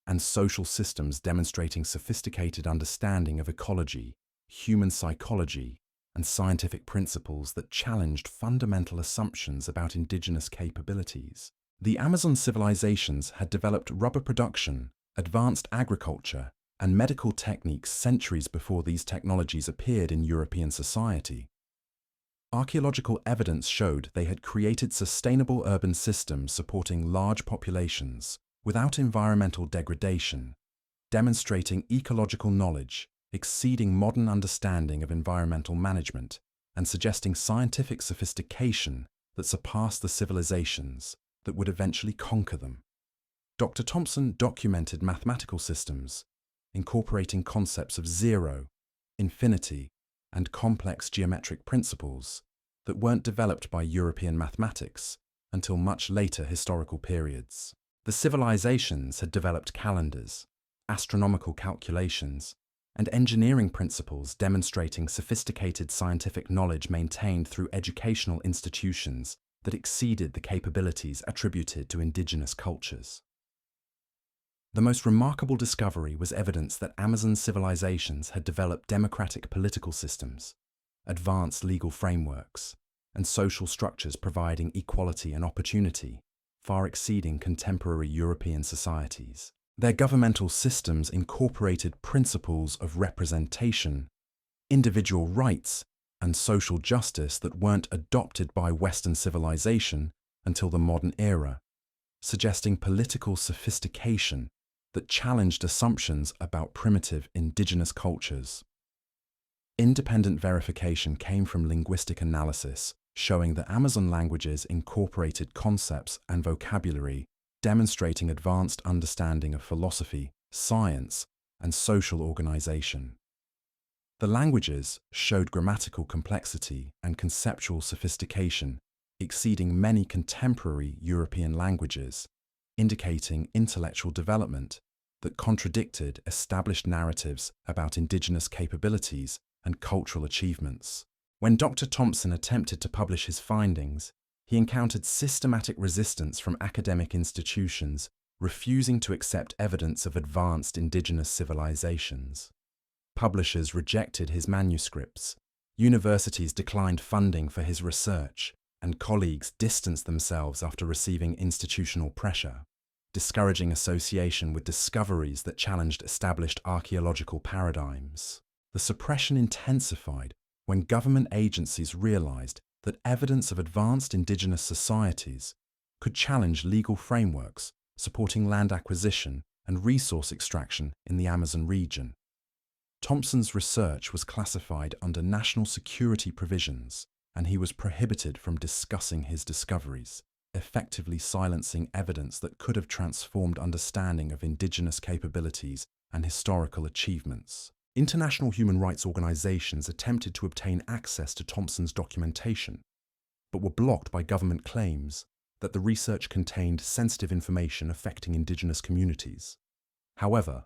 and social systems demonstrating sophisticated understanding of ecology, human psychology, and scientific principles that challenged fundamental assumptions about indigenous capabilities. The Amazon civilizations had developed rubber production, advanced agriculture, and medical techniques centuries before these technologies appeared in European society. Archaeological evidence showed they had created sustainable urban systems supporting large populations without environmental degradation, demonstrating ecological knowledge exceeding modern understanding of environmental management and suggesting scientific sophistication that surpassed the civilizations that would eventually conquer them. Dr. Thompson documented mathematical systems, incorporating concepts of zero, infinity, and complex geometric principles that weren't developed by European mathematics until much later historical periods. The civilizations had developed calendars, astronomical calculations, and engineering principles demonstrating sophisticated scientific knowledge maintained through educational institutions that exceeded the capabilities attributed to indigenous cultures. The most remarkable discovery was evidence that Amazon civilizations had developed democratic political systems, advanced legal frameworks, and social structures providing equality and opportunity, far exceeding contemporary European societies. Their governmental systems incorporated principles of representation, individual rights, and social justice that weren't adopted by Western civilization until the modern era, suggesting political sophistication that challenged assumptions about primitive indigenous cultures. Independent verification came from linguistic analysis, showing that Amazon languages incorporated concepts and vocabulary, demonstrating advanced understanding of philosophy, science, and social organization. The languages showed grammatical complexity and conceptual sophistication, exceeding many contemporary European languages, indicating intellectual development that contradicted established narratives about indigenous capabilities and cultural achievements. When Dr. Thompson attempted to publish his findings, he encountered systematic resistance from academic institutions, refusing to accept evidence of advanced indigenous civilizations. Publishers rejected his manuscripts, universities declined funding for his research, and colleagues distanced themselves after receiving institutional pressure, discouraging association with discoveries that challenged established archaeological paradigms. The suppression intensified when government agencies realized that evidence of advanced indigenous societies could challenge legal frameworks supporting land acquisition and resource extraction in the Amazon region. Thompson's research was classified under national security provisions, and he was prohibited from discussing his discoveries, effectively silencing evidence that could have transformed understanding of indigenous capabilities and historical achievements. International human rights organizations attempted to obtain access to Thompson's documentation, but were blocked by government claims that the research contained sensitive information affecting indigenous communities. However,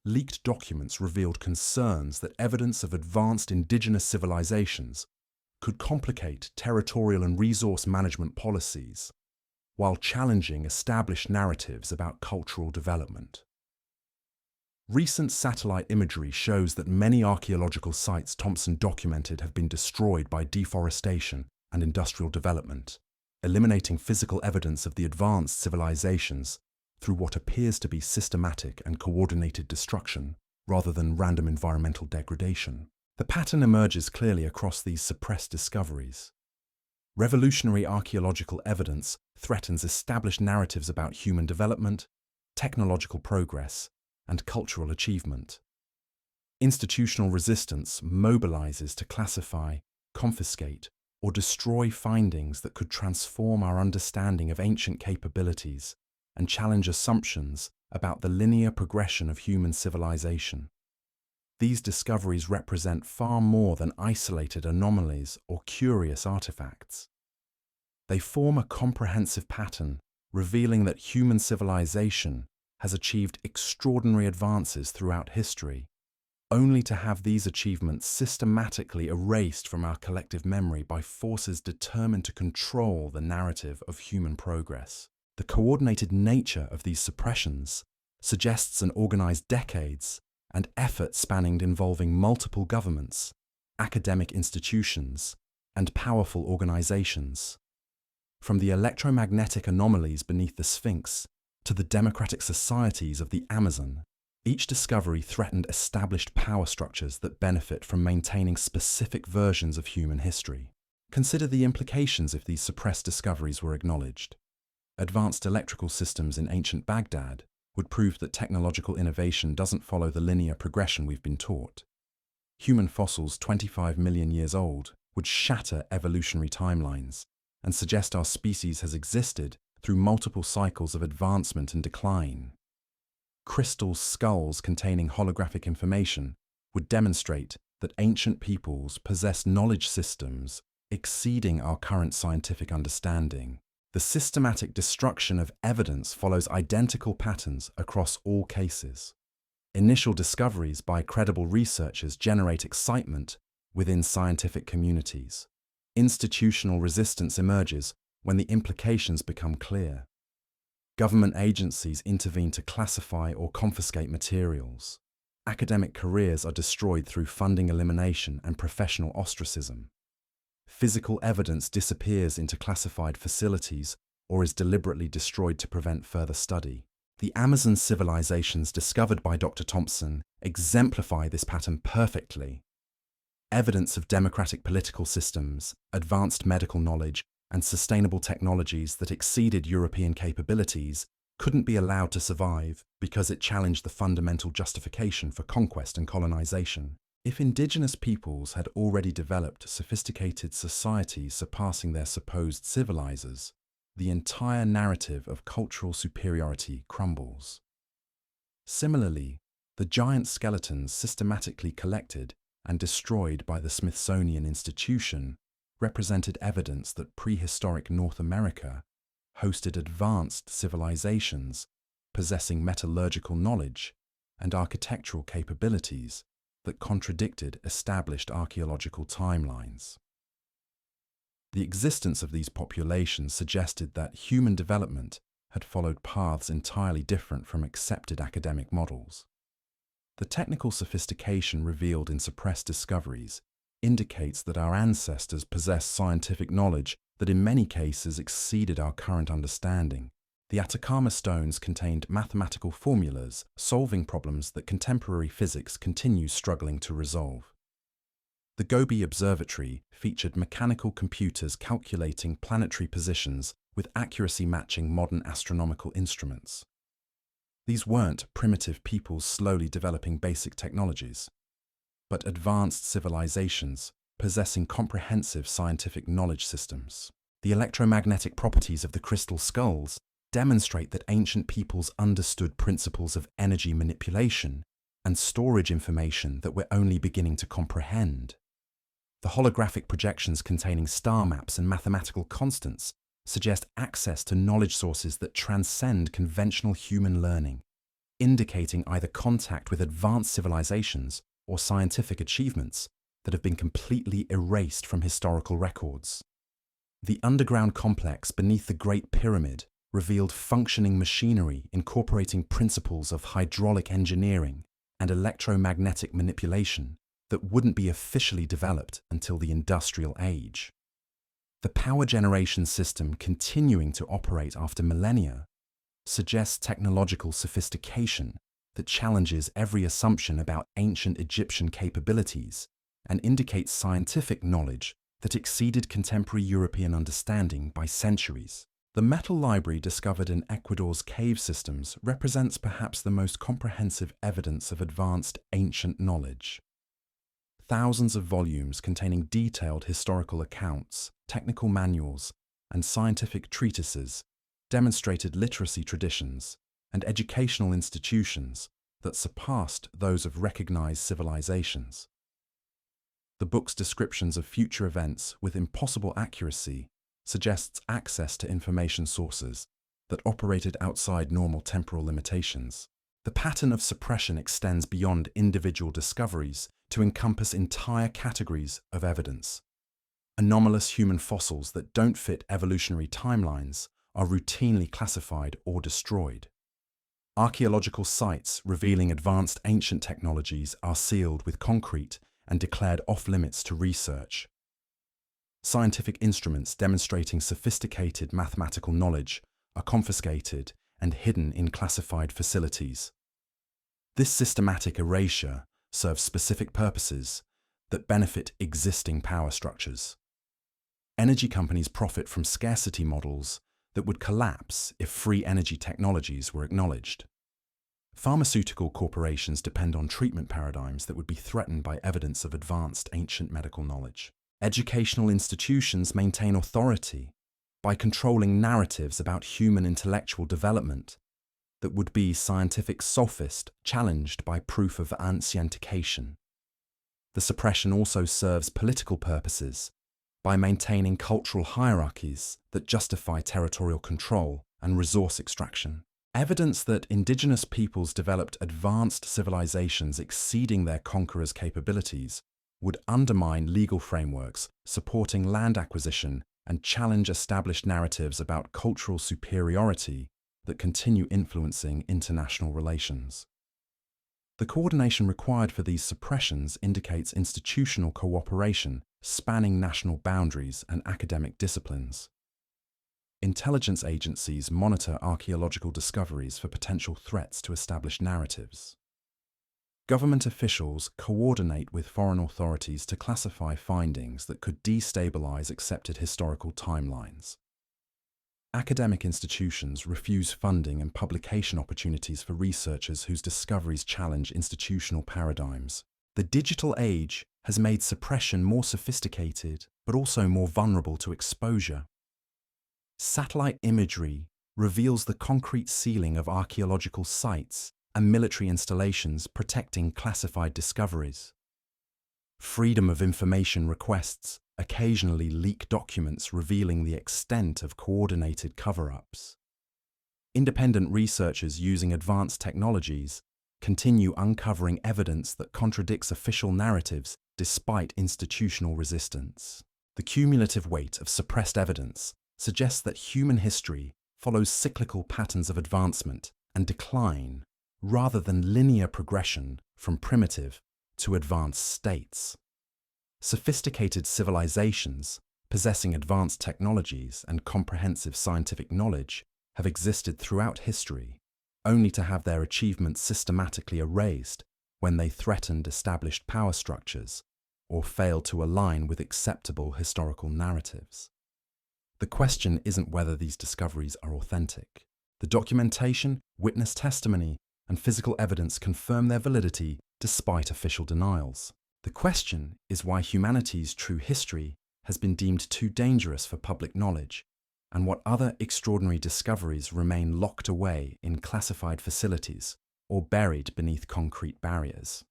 leaked documents revealed concerns that evidence of advanced indigenous civilizations could complicate territorial and resource management policies, while challenging established narratives about cultural development. Recent satellite imagery shows that many archaeological sites Thompson documented have been destroyed by deforestation and industrial development, eliminating physical evidence of the advanced civilizations through what appears to be systematic and coordinated destruction rather than random environmental degradation. The pattern emerges clearly across these suppressed discoveries. Revolutionary archaeological evidence threatens established narratives about human development, technological progress, and cultural achievement. Institutional resistance mobilizes to classify, confiscate, or destroy findings that could transform our understanding of ancient capabilities and challenge assumptions about the linear progression of human civilization. These discoveries represent far more than isolated anomalies or curious artifacts. They form a comprehensive pattern, revealing that human civilization has achieved extraordinary advances throughout history, only to have these achievements systematically erased from our collective memory by forces determined to control the narrative of human progress. The coordinated nature of these suppressions suggests an organized decades and effort spanning involving multiple governments, academic institutions, and powerful organizations. From the electromagnetic anomalies beneath the Sphinx to the democratic societies of the Amazon, each discovery threatened established power structures that benefit from maintaining specific versions of human history. Consider the implications if these suppressed discoveries were acknowledged. Advanced electrical systems in ancient Baghdad would prove that technological innovation doesn't follow the linear progression we've been taught. Human fossils 25 million years old would shatter evolutionary timelines and suggest our species has existed through multiple cycles of advancement and decline. crystal skulls containing holographic information would demonstrate that ancient peoples possessed knowledge systems exceeding our current scientific understanding. The systematic destruction of evidence follows identical patterns across all cases. Initial discoveries by credible researchers generate excitement within scientific communities. Institutional resistance emerges when the implications become clear. Government agencies intervene to classify or confiscate materials. Academic careers are destroyed through funding elimination and professional ostracism. Physical evidence disappears into classified facilities or is deliberately destroyed to prevent further study. The Amazon civilizations discovered by Dr. Thompson exemplify this pattern perfectly. Evidence of democratic political systems, advanced medical knowledge, and sustainable technologies that exceeded European capabilities couldn't be allowed to survive because it challenged the fundamental justification for conquest and colonization. If indigenous peoples had already developed sophisticated societies surpassing their supposed civilizers, the entire narrative of cultural superiority crumbles. Similarly, the giant skeletons systematically collected and destroyed by the Smithsonian Institution represented evidence that prehistoric North America hosted advanced civilizations possessing metallurgical knowledge and architectural capabilities that contradicted established archaeological timelines. The existence of these populations suggested that human development had followed paths entirely different from accepted academic models. The technical sophistication revealed in suppressed discoveries indicates that our ancestors possessed scientific knowledge that in many cases exceeded our current understanding. The Atacama stones contained mathematical formulas solving problems that contemporary physics continues struggling to resolve. The Gobi observatory featured mechanical computers calculating planetary positions with accuracy matching modern astronomical instruments. These weren't primitive peoples slowly developing basic technologies, but advanced civilizations possessing comprehensive scientific knowledge systems. The electromagnetic properties of the crystal skulls demonstrate that ancient peoples understood principles of energy manipulation and storage information that we're only beginning to comprehend. The holographic projections containing star maps and mathematical constants suggest access to knowledge sources that transcend conventional human learning, indicating either contact with advanced civilizations or scientific achievements that have been completely erased from historical records. The underground complex beneath the Great Pyramid revealed functioning machinery incorporating principles of hydraulic engineering and electromagnetic manipulation that wouldn't be officially developed until the Industrial Age. The power generation system continuing to operate after millennia suggests technological sophistication that challenges every assumption about ancient Egyptian capabilities and indicates scientific knowledge that exceeded contemporary European understanding by centuries. The metal library discovered in Ecuador's cave systems represents perhaps the most comprehensive evidence of advanced ancient knowledge. Thousands of volumes containing detailed historical accounts, technical manuals, and scientific treatises demonstrated literacy traditions and educational institutions that surpassed those of recognized civilizations. The book's descriptions of future events with impossible accuracy suggests access to information sources that operated outside normal temporal limitations. The pattern of suppression extends beyond individual discoveries to encompass entire categories of evidence. Anomalous human fossils that don't fit evolutionary timelines are routinely classified or destroyed. Archaeological sites revealing advanced ancient technologies are sealed with concrete and declared off-limits to research. Scientific instruments demonstrating sophisticated mathematical knowledge are confiscated and hidden in classified facilities. This systematic erasure serves specific purposes that benefit existing power structures. Energy companies profit from scarcity models that would collapse if free energy technologies were acknowledged. Pharmaceutical corporations depend on treatment paradigms that would be threatened by evidence of advanced ancient medical knowledge. Educational institutions maintain authority by controlling narratives about human intellectual development that would-be scientific sophist challenged by proof of unscientification. The suppression also serves political purposes by maintaining cultural hierarchies that justify territorial control and resource extraction. Evidence that indigenous peoples developed advanced civilizations exceeding their conquerors' capabilities would undermine legal frameworks supporting land acquisition and challenge established narratives about cultural superiority that continue influencing international relations. The coordination required for these suppressions indicates institutional cooperation spanning national boundaries and academic disciplines. Intelligence agencies monitor archaeological discoveries for potential threats to established narratives. Government officials coordinate with foreign authorities to classify findings that could destabilize accepted historical timelines. Academic institutions refuse funding and publication opportunities for researchers whose discoveries challenge institutional paradigms. The digital age has made suppression more sophisticated, but also more vulnerable to exposure. Satellite imagery reveals the concrete ceiling of archaeological sites and military installations protecting classified discoveries. Freedom of information requests occasionally leak documents revealing the extent of coordinated cover-ups. Independent researchers using advanced technologies continue uncovering evidence that contradicts official narratives despite institutional resistance. The cumulative weight of suppressed evidence suggests that human history follows cyclical patterns of advancement and decline rather than linear progression from primitive to advanced states. Sophisticated civilizations, possessing advanced technologies and comprehensive scientific knowledge, have existed throughout history, only to have their achievements systematically erased when they threatened established power structures or failed to align with acceptable historical narratives. The question isn't whether these discoveries are authentic. The documentation, witness testimony, and physical evidence confirm their validity despite official denials. The question is why humanity's true history has been deemed too dangerous for public knowledge, and what other extraordinary discoveries remain locked away in classified facilities or buried beneath concrete barriers.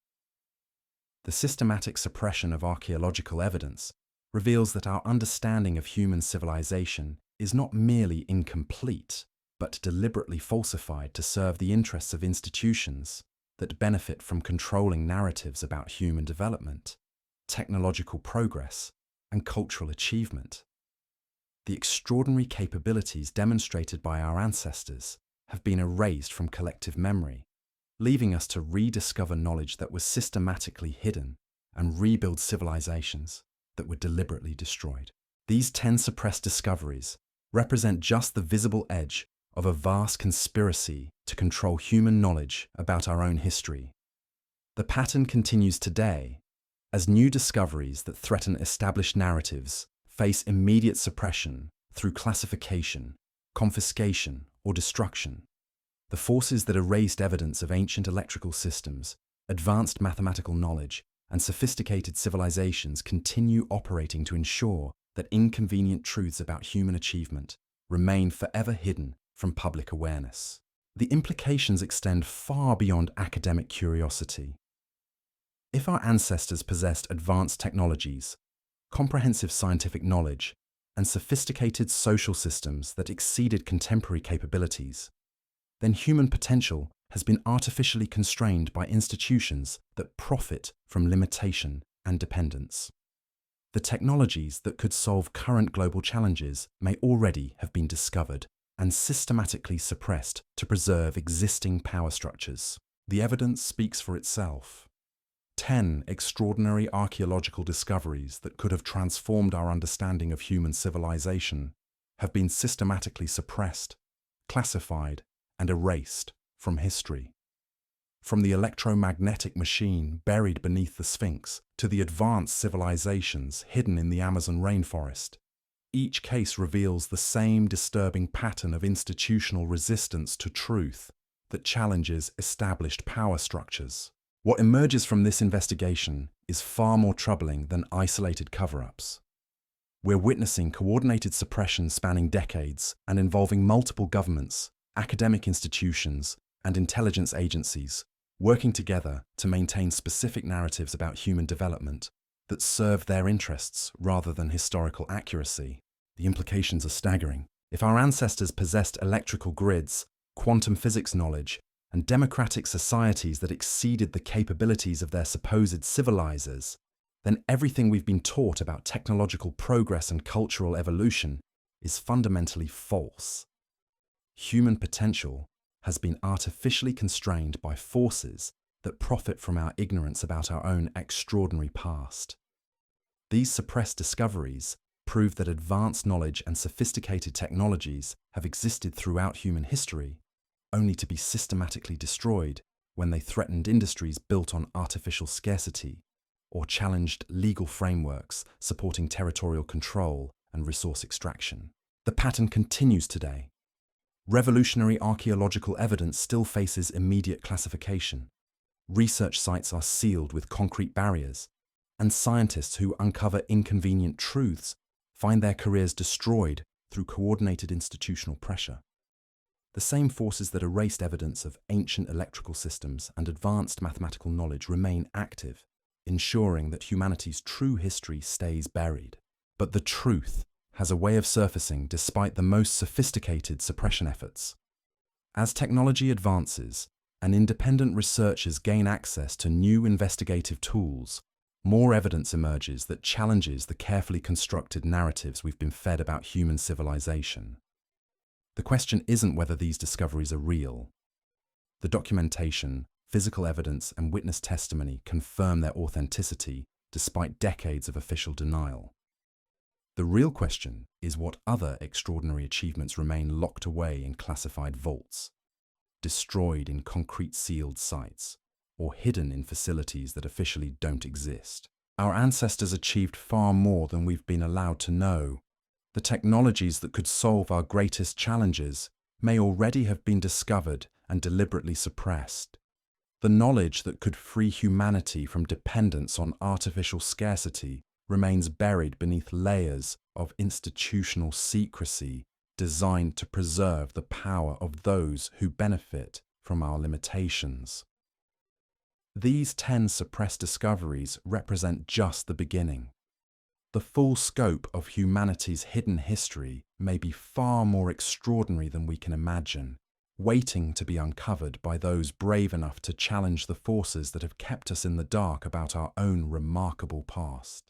The systematic suppression of archaeological evidence reveals that our understanding of human civilization is not merely incomplete, but deliberately falsified to serve the interests of institutions that benefit from controlling narratives about human development, technological progress, and cultural achievement. The extraordinary capabilities demonstrated by our ancestors have been erased from collective memory, leaving us to rediscover knowledge that was systematically hidden and rebuild civilizations that were deliberately destroyed. These 10 suppressed discoveries represent just the visible edge of a vast conspiracy to control human knowledge about our own history. The pattern continues today as new discoveries that threaten established narratives face immediate suppression through classification, confiscation, or destruction. The forces that erased evidence of ancient electrical systems, advanced mathematical knowledge, and sophisticated civilizations continue operating to ensure that inconvenient truths about human achievement remain forever hidden from public awareness. The implications extend far beyond academic curiosity. If our ancestors possessed advanced technologies, comprehensive scientific knowledge, and sophisticated social systems that exceeded contemporary capabilities, then human potential has been artificially constrained by institutions that profit from limitation and dependence. The technologies that could solve current global challenges may already have been discovered and systematically suppressed to preserve existing power structures. The evidence speaks for itself. 10 extraordinary archaeological discoveries that could have transformed our understanding of human civilization have been systematically suppressed, classified, and erased from history. From the electromagnetic machine buried beneath the Sphinx to the advanced civilizations hidden in the Amazon rainforest, each case reveals the same disturbing pattern of institutional resistance to truth that challenges established power structures. What emerges from this investigation is far more troubling than isolated cover-ups. We're witnessing coordinated suppression spanning decades and involving multiple governments, academic institutions, and intelligence agencies working together to maintain specific narratives about human development that serve their interests rather than historical accuracy. The implications are staggering. If our ancestors possessed electrical grids, quantum physics knowledge, and democratic societies that exceeded the capabilities of their supposed civilizers, then everything we've been taught about technological progress and cultural evolution is fundamentally false. Human potential has been artificially constrained by forces that profit from our ignorance about our own extraordinary past. These suppressed discoveries prove that advanced knowledge and sophisticated technologies have existed throughout human history, only to be systematically destroyed when they threatened industries built on artificial scarcity or challenged legal frameworks supporting territorial control and resource extraction. The pattern continues today. Revolutionary archaeological evidence still faces immediate classification. Research sites are sealed with concrete barriers, and scientists who uncover inconvenient truths find their careers destroyed through coordinated institutional pressure. The same forces that erased evidence of ancient electrical systems and advanced mathematical knowledge remain active, ensuring that humanity's true history stays buried. But the truth has a way of surfacing despite the most sophisticated suppression efforts. As technology advances and independent researchers gain access to new investigative tools, more evidence emerges that challenges the carefully constructed narratives we've been fed about human civilization. The question isn't whether these discoveries are real. The documentation, physical evidence, and witness testimony confirm their authenticity despite decades of official denial. The real question is what other extraordinary achievements remain locked away in classified vaults, destroyed in concrete sealed sites, or hidden in facilities that officially don't exist. Our ancestors achieved far more than we've been allowed to know. The technologies that could solve our greatest challenges may already have been discovered and deliberately suppressed. The knowledge that could free humanity from dependence on artificial scarcity remains buried beneath layers of institutional secrecy designed to preserve the power of those who benefit from our limitations. These 10 suppressed discoveries represent just the beginning. The full scope of humanity's hidden history may be far more extraordinary than we can imagine, waiting to be uncovered by those brave enough to challenge the forces that have kept us in the dark about our own remarkable past.